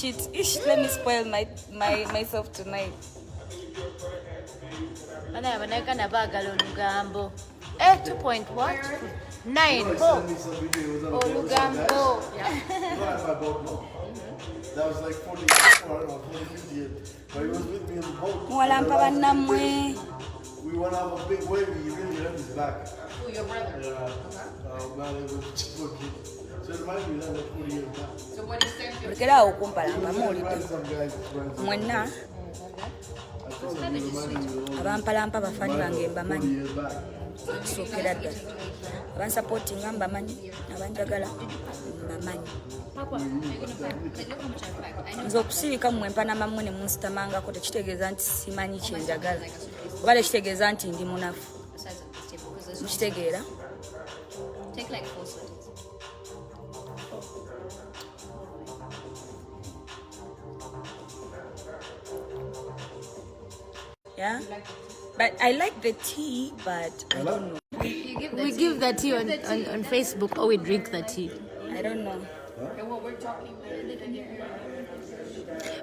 shit. Let me spoil myself tonight. Banana bagalo lugambo. 2.9. Oh, lugambo. That was like 40 years. But he was with me in the boat. We went to have a big wave. He really hurt his back. Oh, your brother? Yeah. Okay. Man, it was just okay. So it might be like 40 years back. So what is that? Abampalampa bafani bange mbamanyi sookera ddala abansupportinga mbamanyi abanjagala mbamanyi nze okusirika mmwe mpanama mmwe ne munsitamangako tekitegeeza nti simanyi kyenjagala oba tekitegeeza nti ndi munafu mukitegeera. Yeah, but I like the tea, but I don't know. We give the tea on Facebook, or we drink the tea. I don't know. And what we're talking about.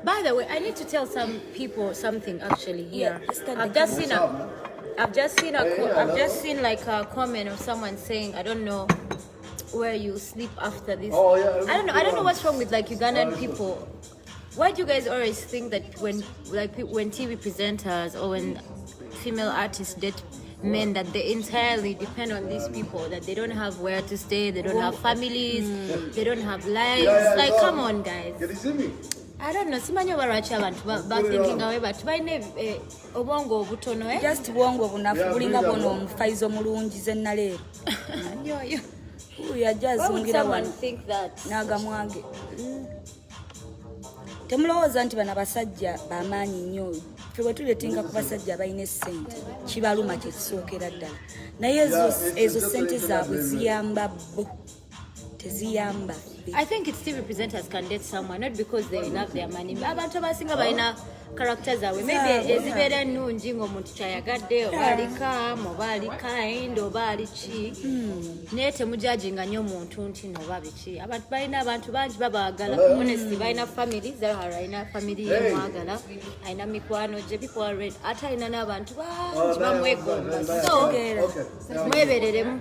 By the way, I need to tell some people something actually here. Yeah, I've just seen like a comment of someone saying, I don't know where you sleep after this. Oh yeah. I don't know what's wrong with like Ugandan people. Why do you guys always think that when TV presenters or when female artists date men that they entirely depend on these people, that they don't have where to stay, they don't have families, they don't have lives? Like, come on, guys. I don't know. Simanyo barachi abantu thinking away, but baine obongo obutono eh. Just bwongo bunafu bulinga bono omufaizo mulungi zennaleero. Yo. Uya just ngira one wano. Think that. Naga mwange. Temulowooza nti bano abasajja bamaanyi nnyo. Ffe bwe tuleetinga ku basajja abalina essente kibaluma kye kisookera ddala. Naye ezo ssente zaabwe ziyamba bo. Teziyamba. I think it's TV presenters can date someone not because they love their money. Abantu abasinga balina characters awe. Maybe ezibeera nnungi ng'omuntu kyayagadde oba alika oba ali kind oba ali ki. Naye temujajinga nnyo omuntu nti noba biki. Abantu balina abantu bangi babaagala. Honestly, balina family. Zara alina family yemwagala. Alina mikwano gye people are ready. Ate alina n'abantu bangi bamwegomba. So, mwebereremu.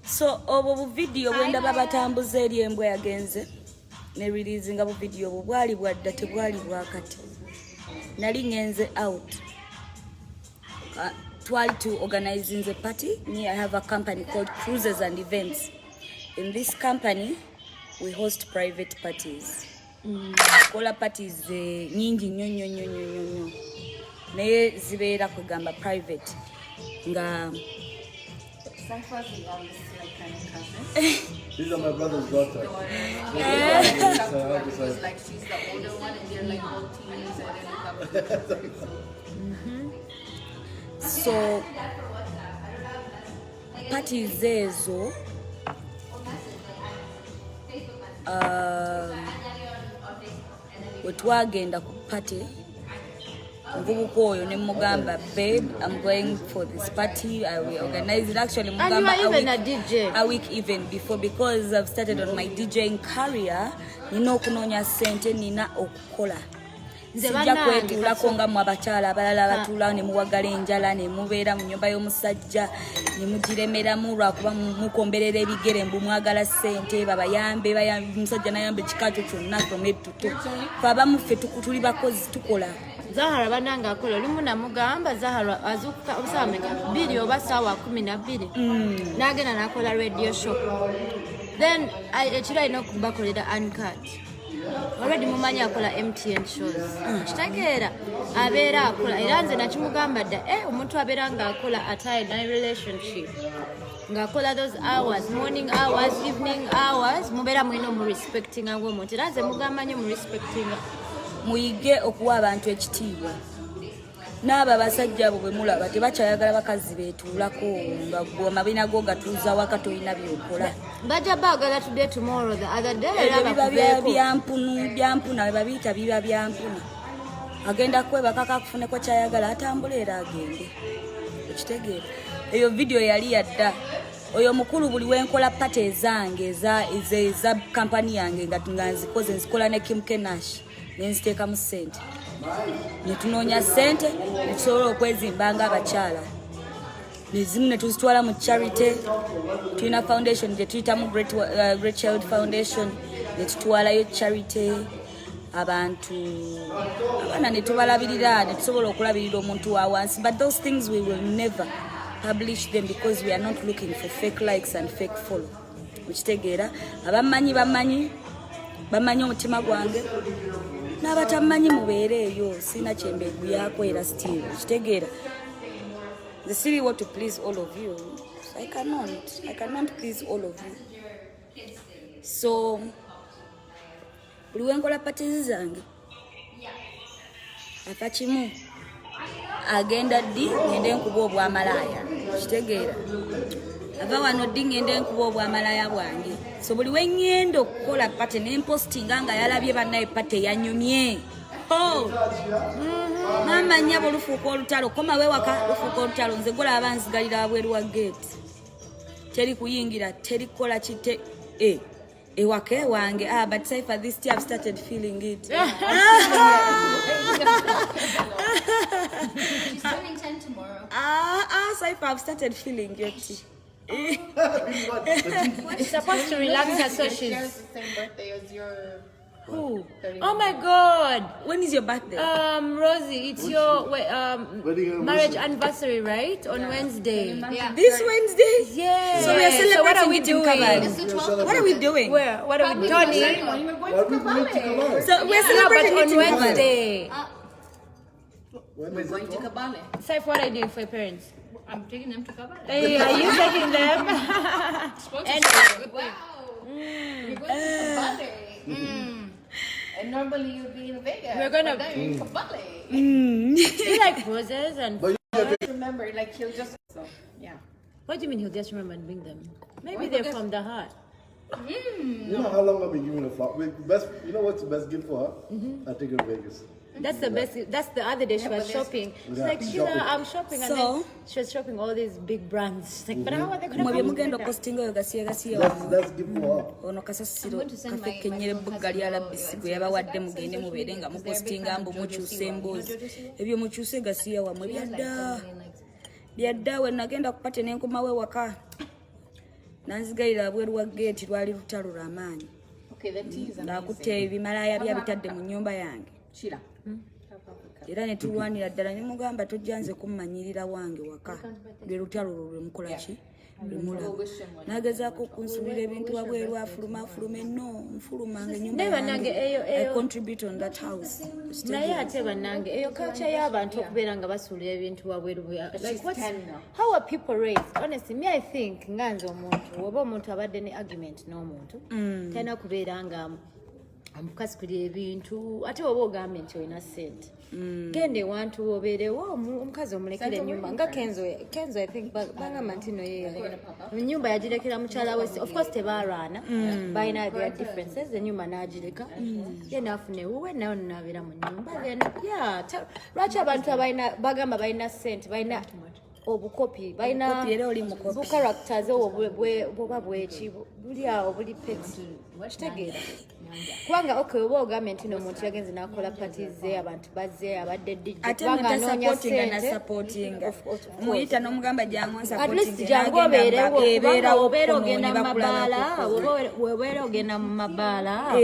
So obo video bwenda batambuza eri embwa yagenze ne releasing abo video obwo bwali bwadda tebwali bwakati nali ngenze out twali to organizing the party. Me, I have a company called Cruises and Events. In this company we host private parties. Kola parties nyingi nnyo naye zibeera kugamba private nga These are my brother's daughter. Because like she's the older one and they're like all teens and then so parties ezo wetwagenda ku party Mvubuko oyo ne mugamba, babe, I'm going for this party. I will organize it. Actually, mugamba a week even before, because I've started on my DJing career. Nina okunonya sente, nina okukola. Sijja kwetuulako nga mu abakyala abalala batuula ne muwagala enjala ne mubeera mu nnyumba y'omusajja ne mugiremeramu lwakuba mukomberera ebigere mbu mwagala ssente babayambe omusajja n'ayamba ekikaato kyonna from head to toe. Fe abamu ffe tuli bakozi tukola. Zahara bananga akola lumu namugamba Zahara azuka osameka 2 oba sawa 12 nagenda nakola radio show. Then ekiro alina okubakolera uncut. Already mumanya akola MTN shows. Kitakeera abeera akola era nze nakimugamba dda omuntu abeera nga akola a tied relationship ngakola those hours, morning hours, evening hours, mubeera mwino mu respecting ngo omuntu era nze mugamba nnyo mu respecting. Muyige okuwa abantu ekitiibwa. N'aba basajja abo bwe mulaba tebakyayagala bakazi beetuulako nga goma binago gatuuza wakati olina byokola. Bajja baagala today tomorrow the other day byampuna babiita biba byampuna. Agenda kwebaka kakufuneko kyayagala atambula era agende. Ekitegeera. Eyo video yali yadda oyo mukulu buli wenkola pate ezange za kampani yange nga nzikoze nzikola ne Kim Kenash nenziteeka mu ssente ne tunoonya ssente tusobola okwezimba nga abakyala nezimu ne tuzitwala mu charity tulina foundation gye tuyitamu Great Child Foundation ne tutwalayo charity abantu abaana ne tubalabirira ne tusobola okulabirira omuntu wa wansi but those things we will never publish them because we are not looking for fake likes and fake follow ukitegeera abamanyi omutima gwange n'abatamanyi mubeereeyo sina kyembegu yakwera still ukitegeera the silly want to please all of you so I cannot please all of you so buli wenkola patezi zange akakimu agenda ddi ngende nkuba obwamalaya kitegeera ava wano ddi ngende nkuba obwamalaya bwange so buli wengenda okukola pate nempostinga nga yalabye bannaye pate yanyumye mama nnyabo lufuuka olutalo komawe waka lufuuka olutalo nze golaba nzigalira wabweru wa gate teri kuyingira teri kukola kite ewake wange but Sheilah this year I've started feeling it She's turning 10 tomorrow. Sheilah I've started feeling guilty. It's supposed to relax her so she's the same birthday as your... Who? Oh my God! When is your birthday? Rosie, it's your marriage anniversary, right? On Wednesday. Yeah. This Wednesday? Yeah. So we are celebrating. So what are we it in doing? Kabale. It's the 12th. What are we doing? Where? What are we doing? We're going to Kabale. So we're Yeah, celebrating but it on in Kabale. Wednesday. We're going to Kabale. Saif, what are you doing for your parents? I'm taking them to Kabale. Hey, are you taking them? Wow. We're going to Kabale. And normally you'd be in Vegas. We're gonna- but now you're in Kabale. You like roses and... Remember, like he'll just... So, yeah. What do you mean he'll just remember and bring them? Maybe they're from the heart. You know how long I've been giving her flower? You know what's the best gift for her? I take her to Vegas. That's the best. That's the other day she was shopping. She's like, Sheilah, I'm shopping. And then she was shopping all these big brands. She's like, but how are they going to Mwebye come mugenda together? postinga oyo gasiya That's gift for her. ono kasasiro kafe kenyere bugga lyalabisi gwe yabawadde mugende mubeere nga mupostinga mbu mukyusa emboozi ebyo mukyuse gasiya wamwe byadda we nagenda kupate nenkomawe waka nanzigalira abweru wa gate lwali lutalo lw'amaanyi Okay, the tea is ng'akutte ebimalaya byabitadde mu nnyumba yange Sheilah. era ne tulwanira ddala ne mugamba tojja nze kummanyirira wange waka lwe lutalo lwo lwe mukola ki lwe mulaba nagezaako okunsuubira ebintu wabweru afulume no nfulumanga ennyumba Naye bannange yange I eyo contribute on that house naye ate bannange eyo culture y'abantu okubeera nga basuulira ebintu wabweru like how are people raised honestly me I think nga nze omuntu oba omuntu abadde ne argument n'omuntu talina kubeera nga amukasikulira ebintu ate oba ogambe nti olina ssente genda ewantu obeerewo omukazi omulekera ennyumba nga kenzo I think bagamba nti no ennyumba yagirekera mukyala we of course tebalwana balina their differences ennyumba n'agireka ye naafuna ewuwe nayo naabeera mu nnyumba then lwaki abantu bagamba balina ssente balina obukopi balina bucharacters bwoba bweki buli awo buli peti kitegeera kubanga okay oba ogambe nti n'omuntu yagenze n'akola parties ze abantu bazze abadde DJ kubanga anoonya ssente muyita n'omugamba jangu at least jangu obeerewo kubanga obeera ogenda mu mabaala obeera ogenda mu mabaala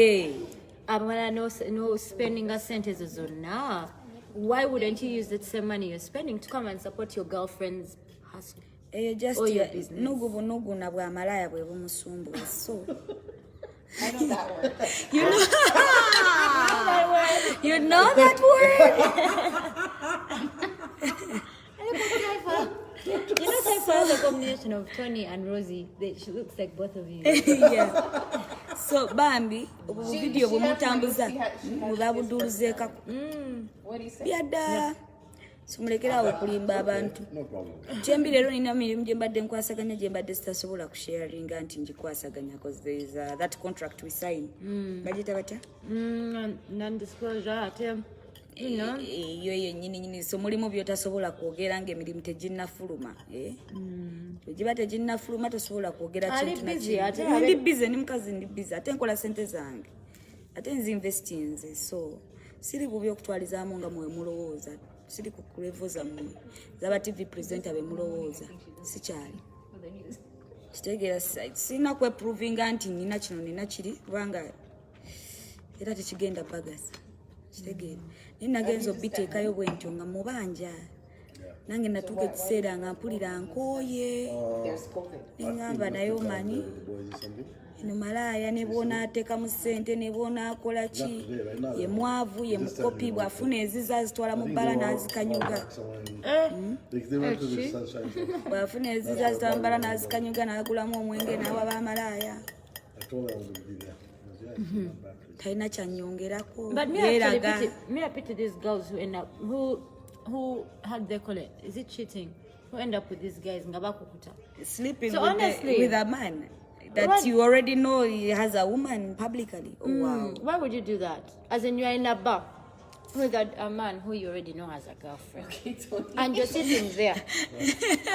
amala no spending ssente ezo zonna. Why wouldn't you use that same money you're spending to come and support your girlfriend's hustle? Just or your business? Nugu na bwa malaya bwe bumusumbu. So I know that word. You know that word? You know, Sheilah, the combination of Tony and Rosie, she looks like both of you. Yeah. So Bambi, video bumutambuza mubabuduruzeeka. What do you say? Byadda. So mulekerawo okulimba abantu. No problem. Jembi lero nina mirimu gye mbadde nkwasaganya gye mbadde sitasobola kusharinga nti ngikwasaganya because there is that contract we sign. Bagita batya? Non-disclosure. Iyo yennyini so mulimu byotasobola kwogera ng'emirimu teginnafuluma bwegiba teginnafuluma tosobola kwogera ndi bize ni mukazi ndi bize ate nkola sente zange ate nzinvesti nze so siri bubi okutwalizaamu nga mwe mulowooza siri ku level zammwe zaba TV presenter be mulowooza sikyali kitegeera sirina kweprovinga nti nina kino nina kiri kubanga era tekigenda bagasa kitegeera ninagenza obiteekayo bwe ntyo nga mubanja nange natuuka ekiseera nga mpulira nkooye neŋŋamba naye omanyi eno malaaya ne bw'onaateeka mu ssente ne bw'onaakola ki ye mwavu ye mukopi bw'afuna eziza azitwala mu bbala n'azikanyuga bw'afuna eziza azitwala mu bbala n'azikanyuga n'agulamu omwenge n'awa b'amalaaya talina kyanyongerako yeeraga. Me I pity these girls who end up who had they call it, is it cheating, who end up with these guys ngabakukuta sleeping so with a man that you already know he has a woman publicly. Wow. Why would you do that? As in, you're in a bar with a man who you already know has a girlfriend, and you're sitting there.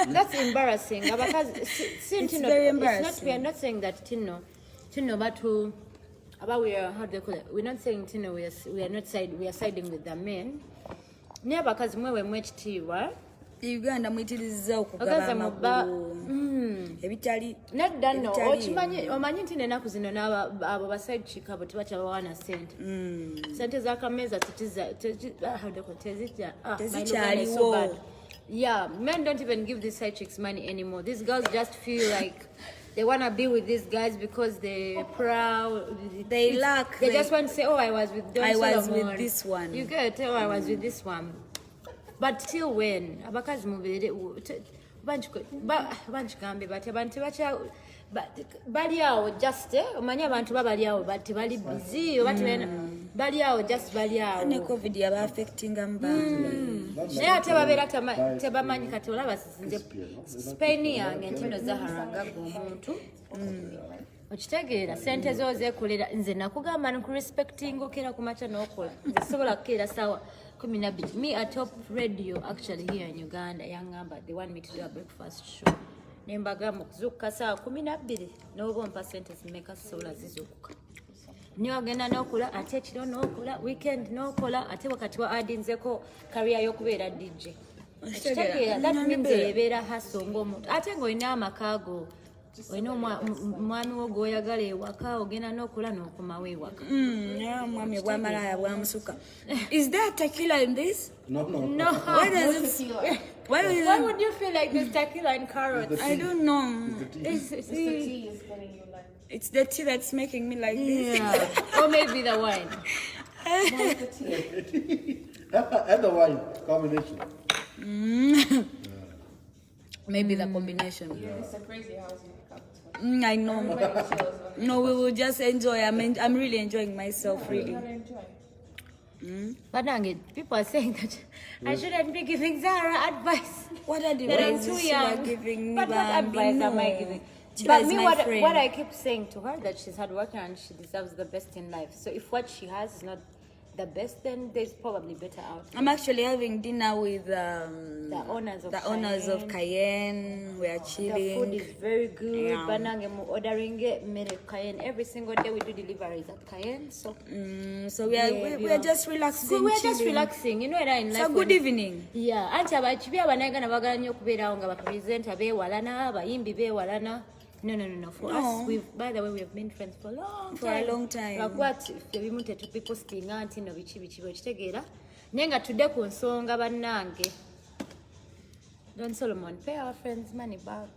That's embarrassing. Because it's very embarrassing. We are not saying that Tino, but who about we are, how do they call it? We're not saying Tino. We are siding with the men. Near because mwe mwechitiwa. Uganda mwitiriza okugaba amagulu ebitali naddano omanyi nti nenaku zino abo baside chick abo tebakyabawona sente zakameza tezikyaliwo. Yeah, men don't even give these side chicks money anymore. These girls just feel like they want to be with these guys because they're proud. They just want to say, oh, I was with this one. You get, oh, I was with this one. But till when? Abakazi mubere banchikambe but abantu bali awo just omanya abantu babali awo but bali busy bali awo just bali awo ne covid yaba affecting mbambe naye ate babeera tebamanyi kati olaba nze Spain yange ntino zaharanga omuntu okitegeera sente zo zekolera nze nakugamba nkurespecting okera kumacha n'okola nze sobola kukeera sawa me at top radio actually here in Uganda yangamba they want me to do a breakfast show nembagamba okuzuukuka saa 12 n'oba ompa sente zimeka sola zizuukuka niyo agenda n'okola ate ekiro n'okola weekend n'okola ate wakati wa adinzeko career y'okubeera DJ okitegeera that means ebeera haso ng'omuntu ate ng'olina amakaago olina omwami wo gw'oyagala ewaka ogenda n'okola n'okomawo ewaka mwami bw'amalaaya bwamusuka. Is there tequila in this? No. Why would you feel like there's tequila and carrots? I don't know. It's the tea is getting you like. It's the tea that's making me like this. Yeah. Or maybe the wine. More the tea. And the wine combination. Maybe the combination. Yeah, it's a crazy house you come to. I know. No, we will just enjoy. I'm really enjoying myself, really. But people are saying that I shouldn't be giving Zara advice. What advice is she giving me? But what advice am I giving? But me, what I keep saying to her, that she's hardworking and she deserves the best in life. So if what she has is not the best, then there's probably better out. I'm actually having dinner with the owners of Cayenne. We are chilling. The food is very good. Banange ordering Cayenne every single day. We do deliveries at Cayenne. So we are just relaxing. So we are just relaxing. You know what I mean? So good evening. Yeah. Anti abachibi abanaga nabagala nyo kubeera nga ba presenter be walana bayimbi be walana. No. For us, by the way, we have been friends for a long time. Like what? We wanted to people posting anti no bichi chitegeera. Nenga today ku nsonga bannange. Don Solomon, pay our friends money back.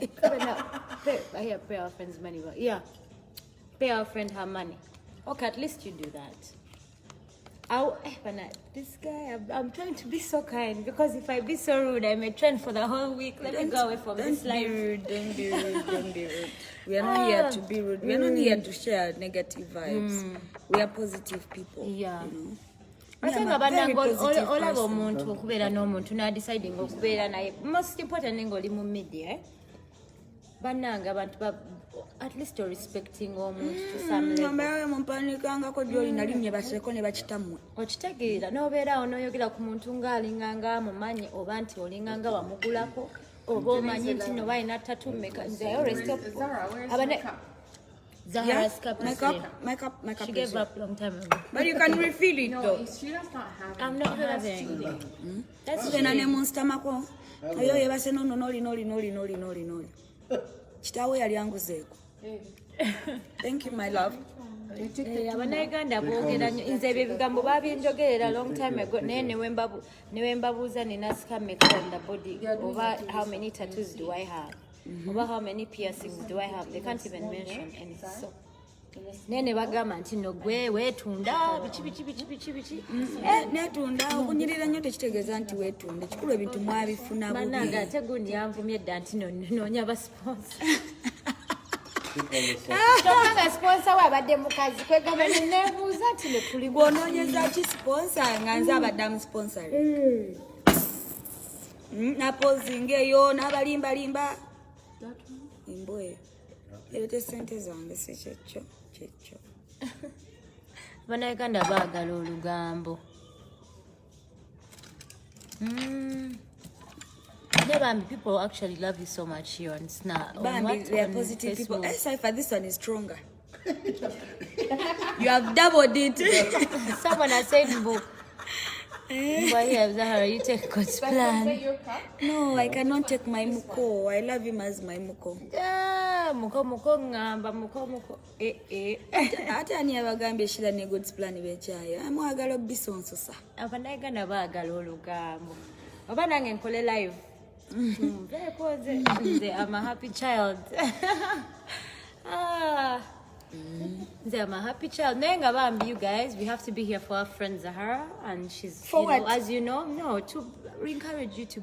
Pay our friends money back. Yeah. Pay our friend her money. Okay, at least you do that. This guy, I'm trying to be so kind because if I be so rude, I may trend for the whole week. Let me go away from this life. Don't be rude. We are not here to be rude. We are not here to share negative vibes. We are positive people. Yeah. You know? I think about all of omuntu okubeera n'omuntu na deciding okubeera naye most important thing oli mu media bannanga abantu at least you're respecting omuntu to some level. Mbaye mumpanikangako gyoli nalimye baseko ne bakitamwe. Okitegeera n'obeera onoyogera ku muntu ng'alinganga mumanyi oba nti olinganga wamugulako oba omanyi nti no balina tattoo maker. Nze I always stop. Zahara's cup is there. My cup She gave up long time ago. But you can refill it though. She does not have I'm not having. That's Then I name stomach. Ayo yebase no noli. Chitawe yali yanguzeeko. Thank you my love. Abannayuganda boogera nnyo nze ebyo ebigambo babyenjogerera long time ago naye ne wembabuuza nina skameka on the body oba how many tattoos do I have oba how many piercings do I have, they can't even mention anything. So naye ne bagamba nti no gwe weetunda biki Netunda okunyirira nnyo tekitegeeza nti weetunda ekikulu ebintu mwabifuna bubi. Mananga ate gundi yanvumye dda nti noonya basponsa Tokanga sponsor wabadde mukazi kwegamba nebuuza nti ne tuli gwonoonyeza ki sponsor nga nze abadde sponsor na posing eyo n'abalimbalimba imbwe erete sente zange si kyekyo Bannayuganda baagala olugambo. Bambi, people actually love you so much here on Snap. Bambi, they are positive Facebook. People. Cypher, this one is stronger. You have doubled it. Someone has said, Zahara, you take God's plan. No, I cannot take my muko. I love him as my muko. Yeah, muko ngamba, muko. Ate ani abagambye Sheilah ne God's plan bekyaya. Amwagala bisonso sa. Abannayuganda baagala olugambo. Oba nange nkole live. I'm a happy child. I'm a happy child. Bambi, you guys, we have to be here for our friend Zahara, and she's, for what? As you know, to encourage you to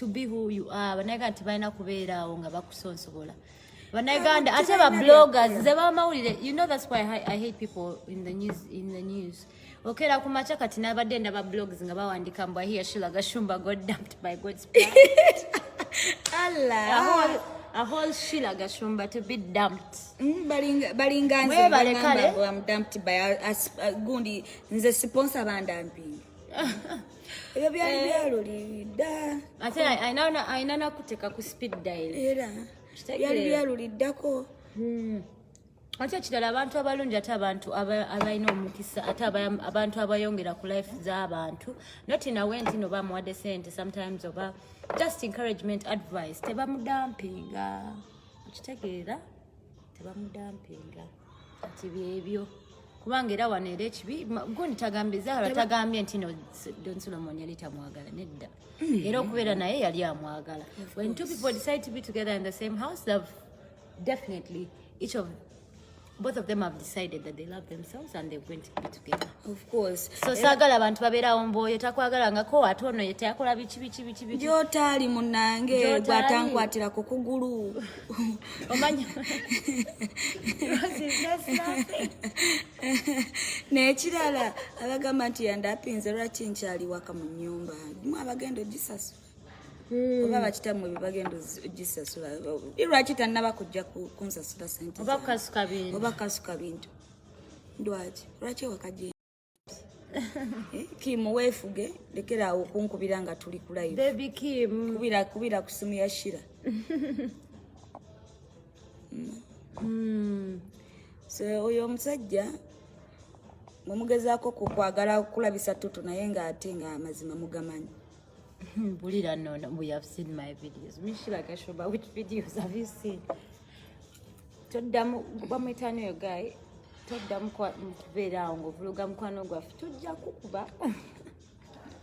be who you are. When I got to buy na kubera onga bakusonsobola. When I got ate ba bloggers, you know that's why I hate people in the news. Okay, la kumacha kati nabadde ndaba blogs nga bawandika mbwa here Sheilah Gashumba got dumped by God's plan. Allah. A whole Sheilah Gashumba to be dumped. Balinganze I'm dumped by a gundi nze sponsor bandamping. Ebyo byali byalulidda. Ate ainana kuteka ku speed dial. Era. Byali byaluliddako. Ate kirala abantu abalungi ate abantu abalina omukisa ate abantu abayongera ku life z'abantu not in a way nti no bamuwadde sente sometimes oba just encouragement advice tebamudampinga okitegeera tebamudampinga ati byebyo kubanga era wano era ekibi gundi tagambye Zahara tagambye nti no Don Solomon yali tamwagala nedda era okubeera naye yali amwagala. When two people decide to be together in the same house, they've definitely both of them have decided that they love themselves and they're going to be together. Of course. So sagala abantu babera omboyo takwagalangako atono yete yakola bichi. Jotali munange gwatankwatira ku kugulu. Omanya. Nekirala abagamba nti yandapinze lwaki nkyali waka mu nnyumba. Abagendo Jesus. Oba bakitamwe bagendo gisasula. Lwaki tannaba kujja kunsasula sente. Oba kasuka bintu. Ndwaki? Lwaki wakaje? Kim wefuge lekera okunkubira nga tuli ku live. Baby Kim. Kubira ku simu ya Sheilah. So oyo omusajja mumugezaako kukwagala kulabisa tutu naye nga ate nga amazima mugamanyi. Bulira no, we have seen my videos. Sheilah Gashumba, which videos have you seen? Toddamu bamwitano yo guy. Toddamu kwa mkubeera ngo vuluga mkwano gwaffe tujja kukuba.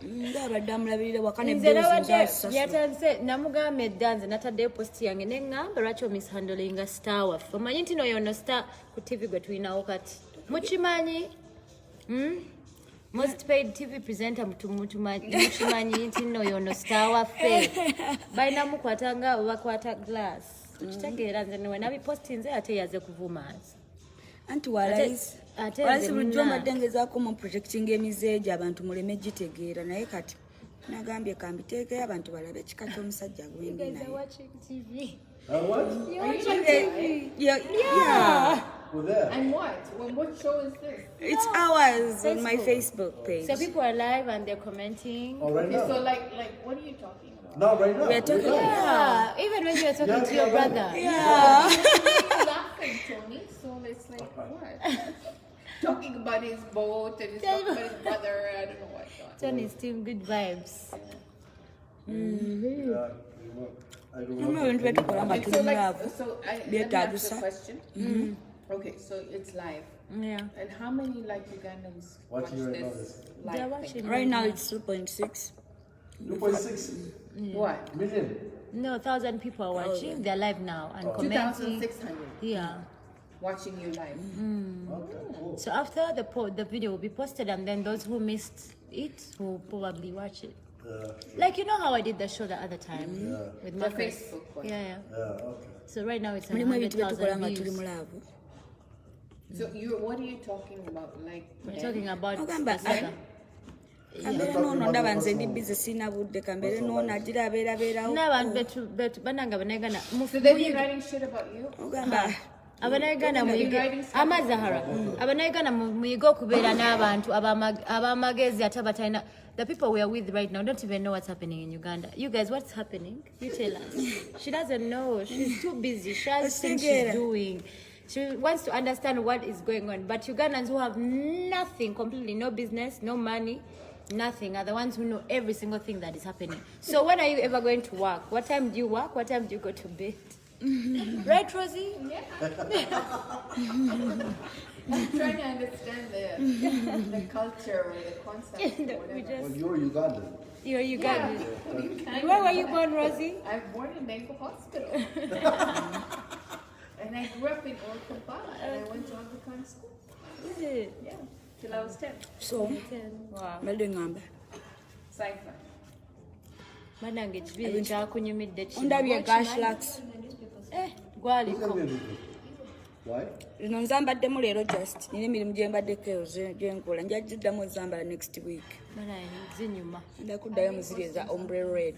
Ndaba damulabirira wakane bills. Yatanse namugambye ddanze natadde post yange ne ngamba lwaki mishandling star waffe. Omanyi nti no yono star ku TV gwe tulinawo kati. Mukimanyi? Most paid TV presenter muchimanyi nti no yono star waffe. Baina mukwatanga bakwata glass. Kitegeera nze ne nabi post nze ate yaze kuvumaza. Anti walaisi bulijjo madengezaako mu projecting emizeeja abantu muleme gitegeera naye kati nagambye kambiteekeyo abantu balabe ekika ky'omusajja gwendi naye. What? Are you like Yeah. We're there. And what? What show is this? It's ours on my Facebook page. So people are live and they're commenting. Oh, right Okay, now. so like what are you talking about? No, right now. We're talking- live. Yeah, even when you're talking to your brother. Yeah. You're laughing, Tony. So it's like what? Talking about his boat and he's talking about his brother. I don't know what. Tony's team, good vibes. Yeah. I don't know. Remember when we talk about And so love? like so I Be a let me dad ask with a question. Okay, so it's live. Yeah. And how many like Ugandans watch Watching right now this is- live They're thing? watching. Right now it's 2.6. 2.6 What? million. No, 1,000 people are watching. They're live now and commenting. 2,600 Yeah. watching you live. Okay, cool. So after the video will be posted, and then those who missed it will probably watch it. Like you know how I did the show the other time with The Marcus. Facebook one. Yeah. Yeah, okay. So right now it's Mulimu ebintu byetukola nga 100,000 tuli views. mulavu. So what are you talking about? Like We're talking about Ogamba, Amaziga. Kambeere n'ono ndaba nze ndi busy sina budde kambeere n'ono agira abeerabeerawo. N'abantu betu bananga banagana so they've been writing shit about you? Ogamba abanayuganda muyige amazahara abanayuganda muyige okubeera n'abantu ab'amagezi ate batalina. The people we are with right now don't even know what's happening in Uganda. You guys, what's happening? You tell us. She doesn't know. She's too busy. She has things she's doing. She wants to understand what is going on. But Ugandans who have nothing, completely no business, no money, nothing, are the ones who know every single thing that is happening. So when are you ever going to work? What time do you work? What time do you go to bed? Right, Rosie? I'm trying to understand the culture or the concept or whatever. Well, you're Ugandan. You're Ugandan. Yeah. Where were you born, Rosie? I was born in Bengal Hospital. And I grew up in Kampala and I went to Anglican school. Is it? Yeah, till I was 10. so Wow. mbadde ngamba Cypher. Banange ekibiri kyakunyumidde kino. ondabye Gashlax. Gwaliko. Why? Lino nzambaddemu leero just nina emirimu gye mbaddeko gyenkola njja giddamu ozambala next week. Banange zinyuma. Nda kuddayo muziri eza ombre red.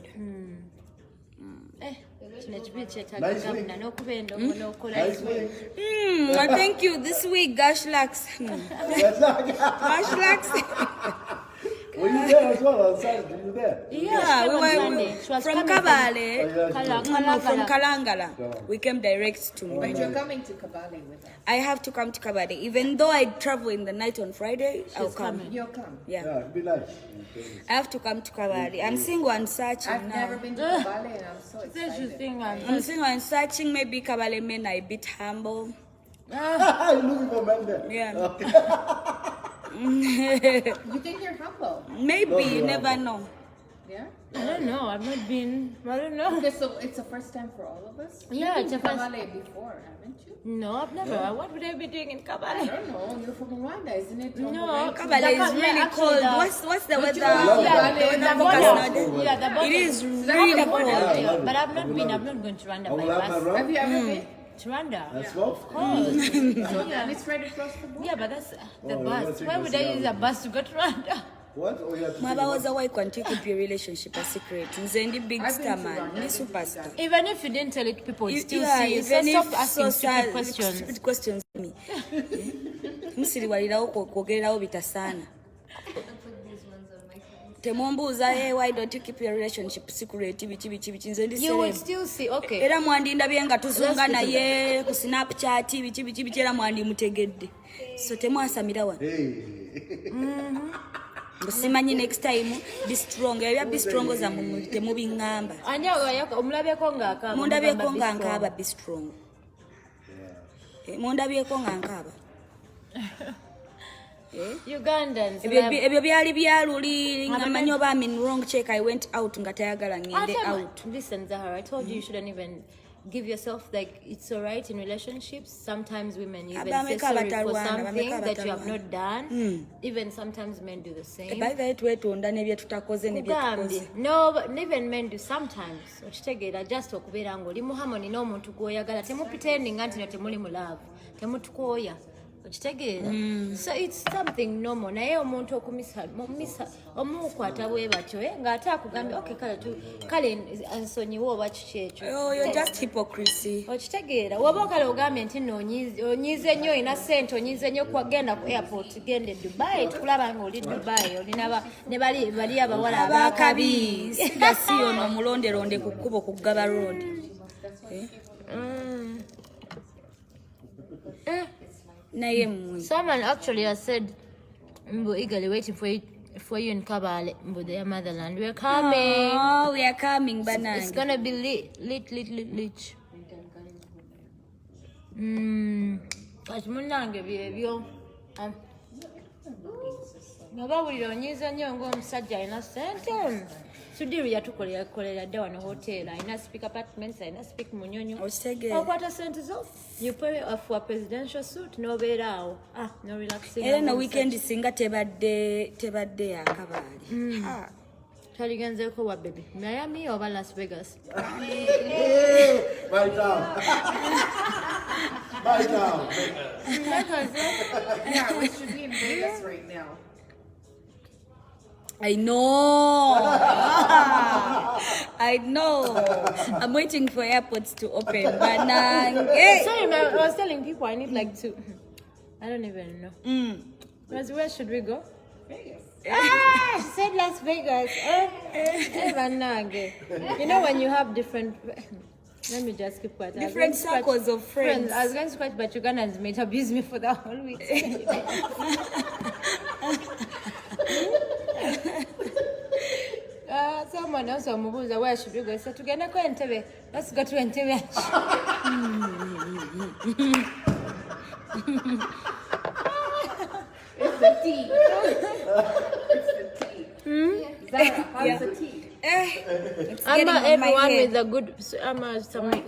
Kino ekibiri kyetaaga gavana n'okuba endongo n'okola Nice week. Thank you this week Gashlax. Gashlax. Were you there as well on Saturday? Were you there? Yeah, we were She was from coming Kabale. Kalangala. From Kalangala. We came direct to me. But you're coming to Kabale with us. I have to come to Kabale. Even though I travel in the night on Friday, I'll come. You'll come. Yeah. Yeah, it'd be nice. I have to come to Kabale. I'm single and searching I've never now. been to Kabale and I'm so excited. I'm single and searching. Maybe Kabale men are a bit humble. You're looking for men there. Yeah. You think you're humble? Maybe, you never know. Yeah? I don't know. I've not been. I don't know. Okay, so it's the first time for all of us? Yeah, You've it's been the to first- Kabale before, haven't you? No, I've never. What would I be doing in I Kabale? don't know. You're from Rwanda, isn't it? No, Kabale is really Actually, cold. the- What's the weather? Yeah, The weather the forecast border. now? Yeah, the border. It is The really border, cold. yeah, but I've not been. I'm not going to Rwanda I will by have my bus. rum. Have you ever been? To Rwanda. That's well. So then it's right across the border. Yeah, but that's the Oh, bus. let's take Why this would I use a down. bus to go to Rwanda? What? Oh, you have to take Mwabawoza why can't you keep your relationship a secret? Nze ndi big I've been star to man, Rwanda, ndi I've been to superstar. Uganda. Even if you didn't tell it, people would still Yeah, see it. So even stop if asking stupid stupid questions. questions me. Musiriwalirawo kwogererawo bitasaana. Temumbuuza, hey, why don't you keep your relationship secret? Biki nze ndi You would celeb. still see. Okay. Era mwandindabye nga tuzunga naye ku Snapchat biki era mwandi mutegedde. So temwasamira wano. Hey. Simanyi next time be strong. Ebya be strong za temubingamba. Anya omulabyeko ng'akaaba. Mundabyeko nga nkaaba be strong. Mundabyeko nga nkaaba. Ugandans. Ebyo byali byaluli nga manyi oba I'm in wrong check. I went out nga tayagala ngende out. Listen, Zahara, I told you shouldn't even give yourself like it's alright in relationships. Sometimes women even say sorry for something that you have not done. Even sometimes men do the same. By the way twetonda nebye tutakoze nebye tukoze. No, but even men do sometimes. Okitegeera just okubeera ng'oli mu harmony n'omuntu gw'oyagala. Temupretendinga nti no temuli mu love. Temutukooya. So it's something normal. Naye omuntu okumisa omukwata bwe batyo nga ate akugambye okay kale ansonyiwe oba kiki ekyo. Oh, you're just hypocrisy. Okitegeera woba okale ogambye nti no onyize nnyo olina ssente onyize nnyo kwagenda ku airport gende Dubai tukulaba nga oli Dubai olina ne bali abawala abakabi siga si ono mulonderonde ku kkubo ku Gaba Road. Someone actually has said we're eagerly waiting for you in Kabale, their motherland. We're coming. Oh, we are coming, Banana. It's gonna be lit. Munange byebyo. Nabawulira onyiza nnyo ng'omusajja alina ssente. Sudiri yatukolera dda wano hotel. Alina speak apartments, alina speak munyonyo. Okwata ssente zo. You pay for a presidential suit n'obeera awo. No relaxing. Era no weekend singa tebadde akabaali. Taligenzeeko wa baby. Miami oba Las Vegas? Right down. Yeah, we should be in Vegas right now. I know. I know. I'm waiting for airports to open. But sorry, I was telling people I need like 2. I don't even know. Where should we go? Vegas. She said Las Vegas. You know when you have different. Let me just keep quiet. Different circles of friends. I was going to scratch, but Ugandans might abuse me for the whole week. Someone else omubuuza where should we go? So tugenda ko Entebbe. Let's go to Entebbe. It's the tea. It's the tea. Zara, how's the tea? Everyone with a good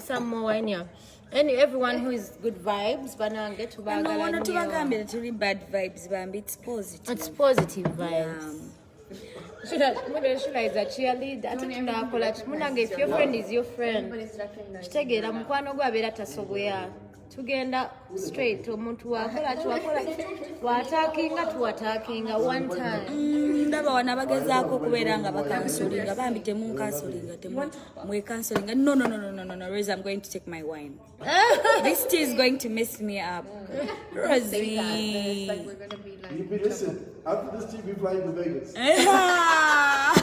some more wine here. Everyone who is good vibes, banange tubagala nnyo. Tuli bad vibes, bambi. It's positive. It's positive vibes. Sheilah is a cheerleader. If your friend is your friend, kitegeera mukwano gwe abeera tasoboya. Tugenda straight omuntu wakola tuwatakinga one time. Ndaba wana bagezaako okubeera nga bakansolinga bambi temunkansolinga mwekansolinga. No, Rosie, I'm going to take my wine. This tea is going to mess me up. Rosie. It's like we're gonna be like. Listen, after this tea, we flying to Vegas. Yeah,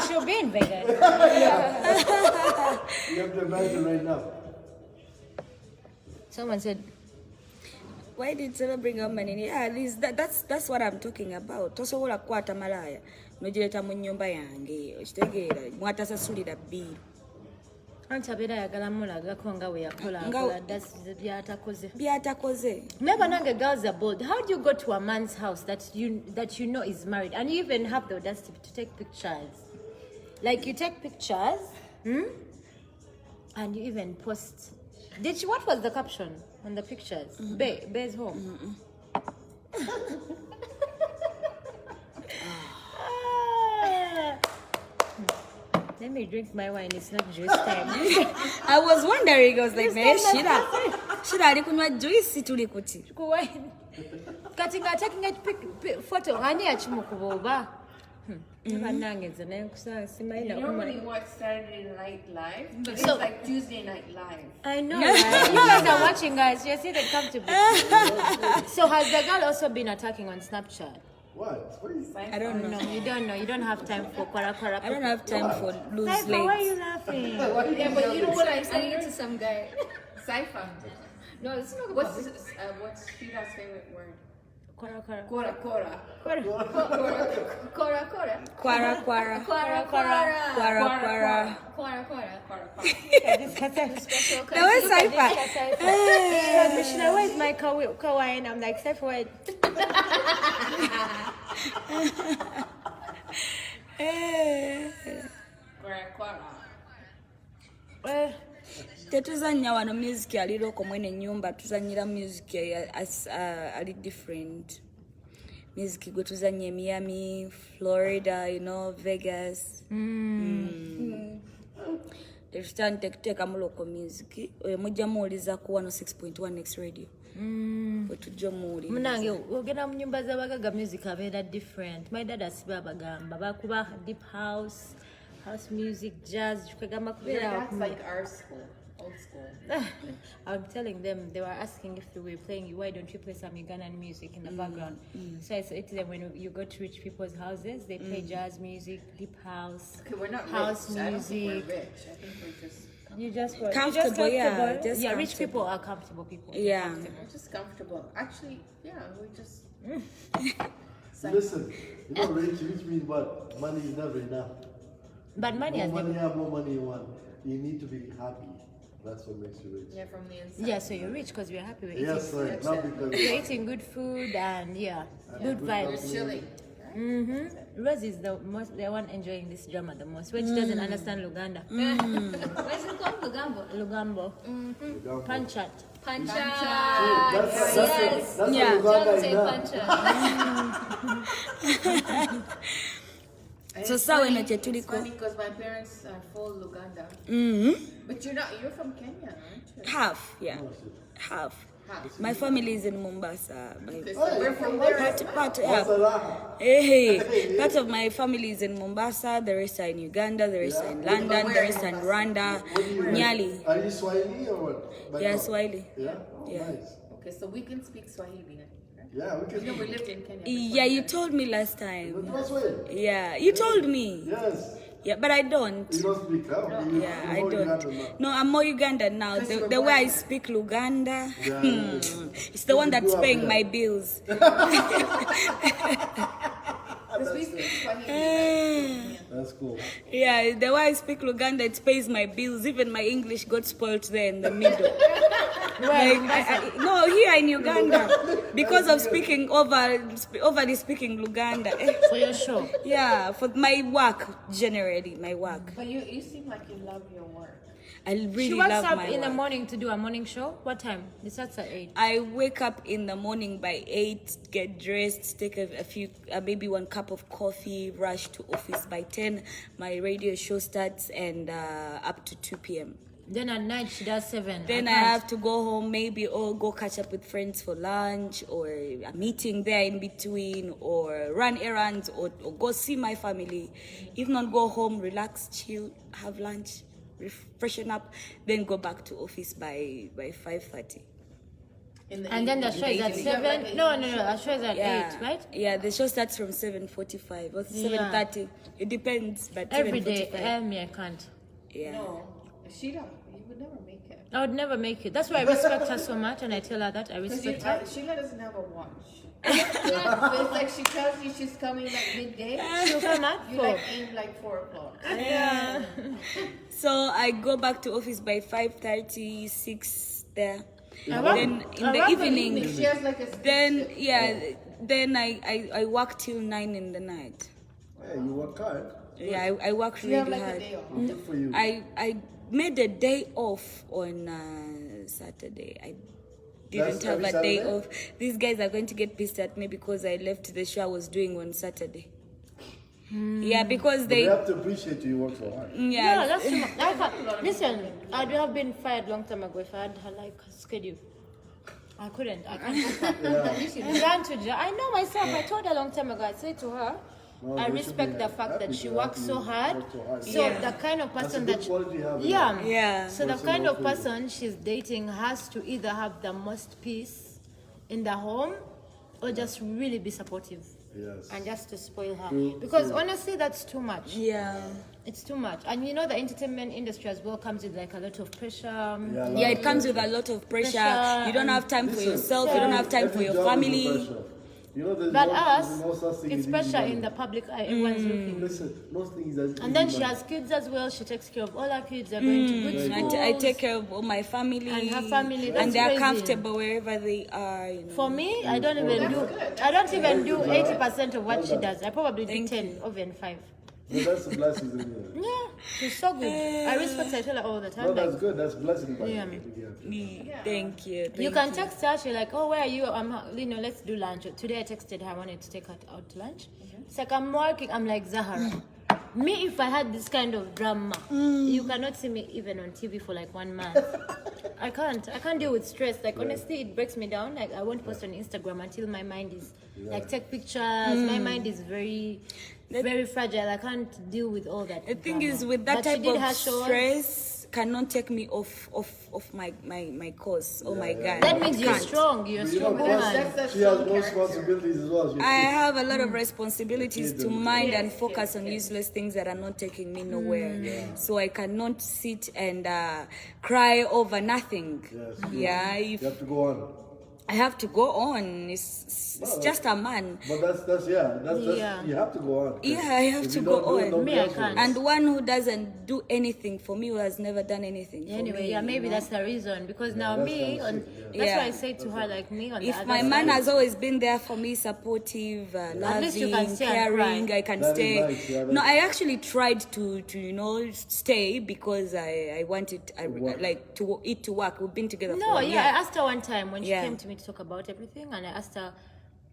she'll be in Vegas. You have to imagine right now. Someone said, why did Sarah bring up money? Yeah, that's what I'm talking about. Tosobola kwata malaya nogireta mu nnyumba yange okitegeera mwatasasulira bbiri. Anti abeera ayagala mulagako nga we yakola byatakoze. Never nange girls are bold. How do you go to a man's house that you know is married and you even have the audacity to take pictures? Like you take pictures and you even post. What was the caption on the pictures? Bear's home. Let me drink my wine. It's not juice time. I was wondering. I was like, man, Sheilah alikunywa juice tuli kuti. Kati nga taking a photo. Ani achimukuba oba. You know when you watch Saturday Night Live? But it's like Tuesday Night Live. I know, right? You guys are watching, guys. You see, they come to me. So has the girl also been attacking on Snapchat? What? What are you saying? I don't know. No, you don't know. You don't have time for kwara. I don't have time for loose legs. Why are you laughing? Yeah, but you know what I'm saying? Sending it to some guy. Cypher. No, it's not What's Sheilah's favorite word? Kwara. Kora. Kwara. That was Cypher. Sheilah, where's my kawaii? And I'm like, Cypher, where? Kora. Tetuzannya wano music aliroko mwene nyumba tuzanyira music ali different. Music gwe tuzanye Miami, Florida, Vegas. Tetutandika kuteekamu local music. Mujja muwuliza ku 106.1 Next Radio. bwetujomuli munange ogenda mu nyumba z'abagaga music abeera different. My dad asiba abagamba bakuba deep house music, jazz. Yeah, that's like our school, old school. I'm telling them, they were asking if we were playing, why don't you play some Ugandan music in the background? So I said to them, when you go to rich people's houses, they play jazz music, deep house, Okay, we're not house rich. I don't think music. we're rich. I think we're just You just Comfortable, yeah, just yeah. Rich comfortable. people are comfortable people. Yeah. we're just comfortable. Actually, yeah, we just. Listen, you know, rich means what? Money is never enough. But money has More money never. you have, more money you want. You need to be happy. That's what makes you rich. Yeah, from the inside. Yeah, so you're rich because we're happy. We're Yes, eating. sir. Not because We're eating good food and good vibes. We're chilling. Rose is the one enjoying this drama the most, when she doesn't understand Luganda. Where's it called? Lugambo. Panchat. Pancha. That's Yes. Yeah. what Uganda Don't is say now. pancha. And So it's sawa funny- ino kye it's tuliko. funny because my parents are full Luganda. But you're from Kenya, aren't you? half, yeah, half. Half. My family is in Mombasa. Okay, so we're from there. Part of my family is in Mombasa, the rest are in Uganda, the rest are in London, the rest are in Rwanda, Nyali. Are you Swahili or what? Back Yeah, home? Swahili. Yeah? Yeah. Nice. Okay, so we can speak Swahili. Right? Yeah, we can. You know, we lived in Kenya. Yeah, you told me last time. That's why. Yeah, you told me. Yes. Yeah, but I don't. You don't speak, huh? Yeah, I don't. No, I'm more Ugandan now. The way I speak Luganda, it's the one that's paying my bills. Because we speak Swahili. That's cool. Yeah, the way I speak Luganda, it pays my bills. Even my English got spoiled there in the middle. No, here in Uganda, because of speaking overly speaking Luganda. For your show. Yeah, for my work generally, my work. But you seem like you love your work. I really She wakes love up my in the work. morning to do a morning show. What time? It starts at 8. I wake up in the morning by 8, get dressed, take a few, maybe 1 cup of coffee, rush to office by 10. My radio show starts and up to 2 p.m. Then at night she does 7. Then I have to go home, maybe, or go catch up with friends for lunch, or a meeting there in between, or run errands, or go see my family. If not, go home, relax, chill, have lunch, freshen up, then go back to office by 5:30. And then the show is at 7. No, the show is at 8, right? Yeah, the show starts from 7:45 or 7:30. It depends, but Every day. 7:45. I can't. Yeah. No, Sheila, you would never make it. I would never make it. That's why I respect her so much, and I tell her that I Because respect her. Sheila doesn't have a watch. So it's like she tells you she's coming like midday. She'll come at You 4. like aim like 4 o'clock. Yeah. So I go back to office by 5:30, 6 there. Around- Then in the around evening, She has like a then then I work till 9 in the night. Hey, you work hard. Yeah, I work you have really like a hard. day off. Good for you. I made a day off on Saturday. I didn't That's have every a day Saturday? off. These guys are going to get pissed at me because I left the show I was doing on Saturday. Yeah, because But they they have to appreciate you work so hard. No, yeah. that's too much. Listen, I'd have been fired long time ago if I had her like schedule. I couldn't. I can't help her. I know myself. I told her a long time ago. I said to her, No, I they should respect be the fact that happy she to works have so you hard. work so hard. So Yeah. the kind of That's person a that good quality you have. yeah. Yeah. So the Works kind so of well for you. person she's dating has to either have the most peace in the home or just really be supportive Yes. and just to spoil her. True, Because true. honestly, that's too much. Yeah. It's too much. And you know, the entertainment industry as well comes with like a lot of pressure. Yeah, Yeah, it comes with a lot of pressure. Pressure You don't have time for Listen, yourself. You don't have time for every your job is a family. pressure. You know, there's But no, us, there's no such thing it's as easy pressure money. in the public eye. Everyone's looking. Listen, no thing is as And then easy she money. has kids as well. She takes care of all her kids. They're going to good schools. I take care of all my family And her family, that's and they're crazy. comfortable wherever they are. You know. For me, I don't even do. I don't even do 80% of what she does. I probably do 10 or even 5. No, that's a blessing, isn't it? Yeah, she's so good. I respect her. I tell her all the time. No, that's Like, good. That's blessing. By Yeah. Thank you. you thank can text her. She's like, "Oh, where are you? Let's do lunch." Today I texted her. I wanted to take her out to lunch. It's like I'm working. I'm like Zahara. Me, if I had this kind of drama, you cannot see me even on TV for like 1 month. I can't deal with stress. Like honestly, it breaks me down. Like I won't post on Instagram until my mind is like take pictures. My mind is very fragile. I can't deal with all that. The thing is, with that type of stress, cannot take me off my course. Oh my God. That means you're strong. You're strong woman. She has more responsibilities as well. I have a lot of responsibilities to mind and focus on useless things that are not taking me nowhere. So I cannot sit and cry over nothing. Yes. You have to go on. I have to go on. It's just a man. But that's you have to go on. Yeah, I have to go on. Me, I can't. And one who doesn't do anything for me, who has never done anything for Anyway, me. yeah, maybe that's the reason. Because now that's why I say to her, like me on the other If my man has always been there for me, supportive, loving, caring, I can stay. Nice, No, I actually tried to stay because I wanted it to work. We've been together for a year. I asked her one time when she came to me to talk about everything, and I asked her,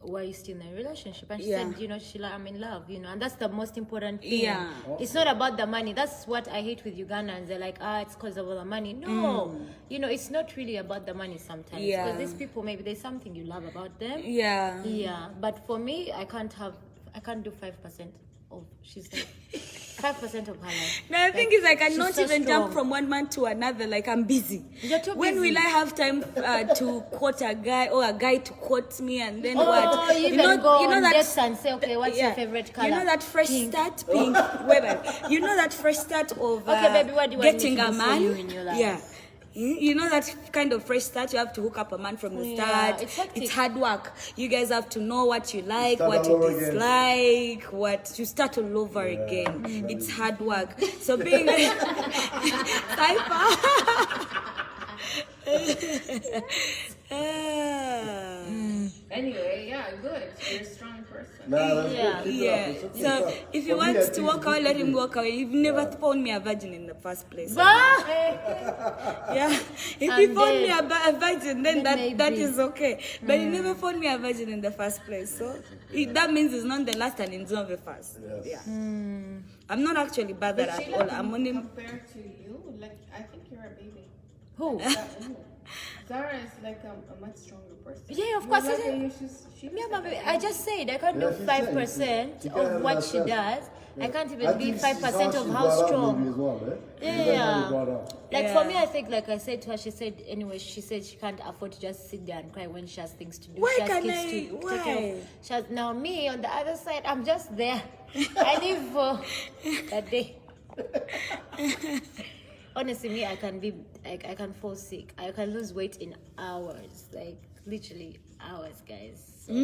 why are you still in a relationship? And she said, Sheilah, I'm in love, and that's the most important thing. Yeah. It's not about the money. That's what I hate with Ugandans. They're like, it's because of all the money. No, it's not really about the money sometimes. Because these people, maybe there's something you love about them. Yeah. Yeah. But for me, I can't do 5% of, she's like, 5% of her life. No, the thing is, I cannot so even strong. jump from one man to another. Like, I'm busy. You're too When busy. will I have time to quote a guy or a guy to quote me and then Oh, what? you even go on that dates and say, okay, what's your favorite color? You know that fresh start, pink. You know that fresh start of Okay, baby, what do you want me getting to a do for man? you in your life? Yeah. You know that kind of fresh start, you have to hook up a man from the start. It's hectic. It's hard work. You guys have to know what you like, Start what all you over dislike, what you start all over again. It's hard work. So being Anyway, yeah, good. You're a strong person. Nah, that's good. Keep it up. It's okay. So if he wants to walk away, let him walk away. You've never found me a virgin in the first place. Yeah. If he found me a virgin, then that is okay. But he never found me a virgin in the first place. So that means it's not the last and it's not the first. Yes. Yeah. I'm not actually bothered at all. I'm only. Compared to you, like I think you're a baby. Who? Zara is like a much stronger person. Yeah, of course. I just said I can't do 5% of what she does. I can't even be 5% of how strong. Like for me, I think, like I said to her, she said she can't afford to just sit there and cry when she has things to do. Why she has can't kids I? to Why? take care of. She has, now me on the other side, I'm just there. I live for that day. Honestly, me, I can fall sick. I can lose weight in hours, like literally hours, guys. So.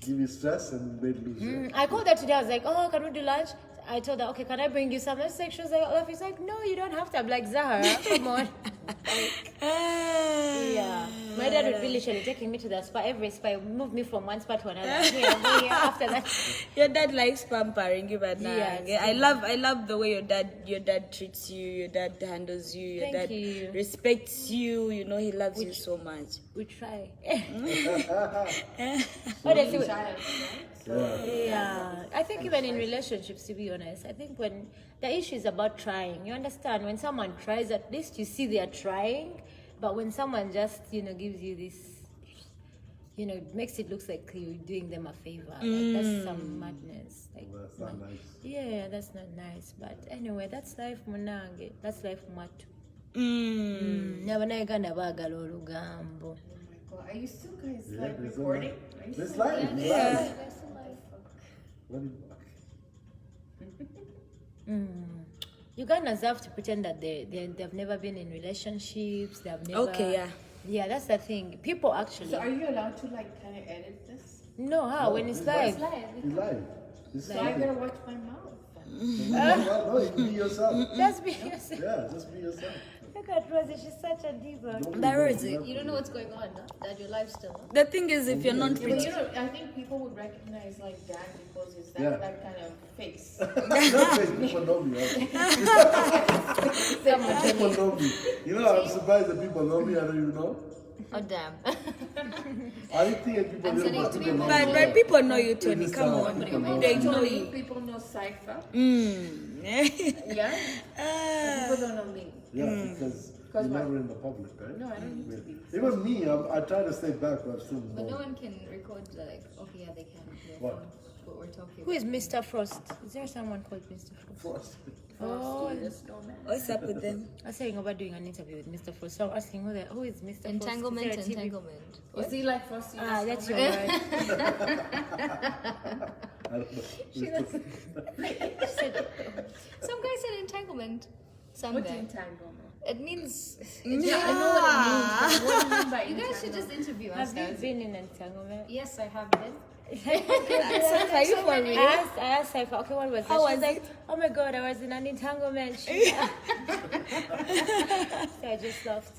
Give you stress and maybe lose weight. I called her today. I was like, oh, can we do lunch? I told her, okay, can I bring you some? She was like, Olaf. He's like, no, you don't have to. I'm like, Zahara, come on. Yeah. My dad would be literally taking me to the spa, every spa, move me from one spa to another. Here, after that. Your dad likes pampering you, but Yes. I love the way your dad treats you, your dad handles you, your Thank dad you. respects you, he loves you so much. We try. Honestly, yeah. I think even in relationships, to be honest, I think when the issue is about trying, you understand, when someone tries, at least you see they are trying, but when someone just, gives you this, makes it look like you're doing them a favor, like that's some madness. Like, That's not nice. yeah, that's not nice. But anyway, that's life, munange. That's life, matu. Nabanaga nabagala olugambo. Well, are you still guys Yeah, there's recording? a- Are you This still- live. Yeah. What do you- Ugandans have to pretend that they've never been in relationships. They've never. Okay, yeah. Yeah, that's the thing. People actually. So are you allowed to like kind of edit this? No, how? When it's live. It's live. It's So I live. gotta watch my mouth. No, you be yourself. Just be yourself. Yeah, just be yourself. Look at Rosie, she's such a diva. But Rosie, You don't know what's going on, no? That your life still. the thing is, if you're not But pretty, I think people would recognize like that because it's that Yeah. that kind of face. People know me. Right? People know me. I'm surprised that people know me. I don't even know. Oh damn. I think people I'm sending it to me. But people know you, Tony. Come on. Anyway. They know Tony, you. people know Cypher. Yeah. Yeah? People don't know me. Yeah, because you're what? never in the public, right? No, I don't need to be. Even me, I try to stay back, but I'm still But no involved. one can record like, okay, yeah, they can. Yeah, What? what we're talking Who about. is Mr. Frost? Is there someone called Mr. Frost? Frost. Oh, What's up with them? I was saying about doing an interview with Mr. Frost. So I'm asking who is Mr. Frost? Entanglement, Is there a TV? entanglement. Is he like Frosty? Ah, that's your Snowman? word. I don't know. Some guy said entanglement. Some What's guy. entanglement? It means. Yeah, I know what it means, but what do you mean by You guys should just entanglement? interview us, Have you guys. been in entanglement? Yes, I have been. Are you for real? I asked Cypher, okay, what was that? How She was was like, it? oh my god, I was in an entanglement. So I just laughed.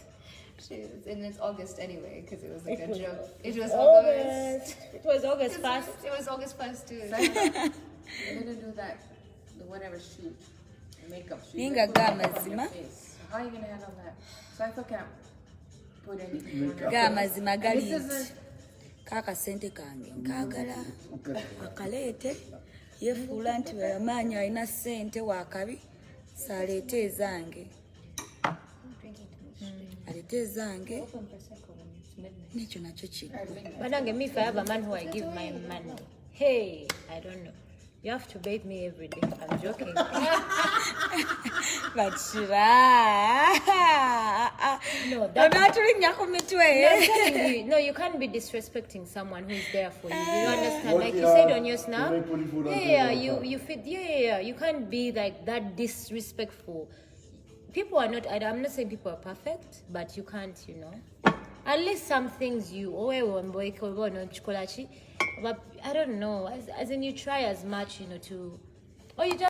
And it's August anyway, because it was like a joke. It was August. It was August 1st. It was August 1st too. You're gonna do that, the whatever shoot, the makeup shoot. Ninga You're gonna gama put it on your zima. face. How are you gonna handle that? Cypher can't put anything on her Ga face. mazima gali This isn't. kakasente kange nkagala akaleete yefuula nti weyamanyi alina ssente wakabi saleete ezange aleete ezange nekyo nakyo kiggwa. But don't me if I have a man who I give my money. Hey, I don't know. You have to bathe me every day. I'm joking. Bachira No, that onatulinnya ku mitwe I'm telling you, no, you can't be disrespecting someone who is there for you. You understand? Like you said on your snap. You fit. Yeah. You can't be like that disrespectful. People are not. I'm not saying people are perfect, but you can't. At least some things but I don't know. As in, you try as much, to, or you just.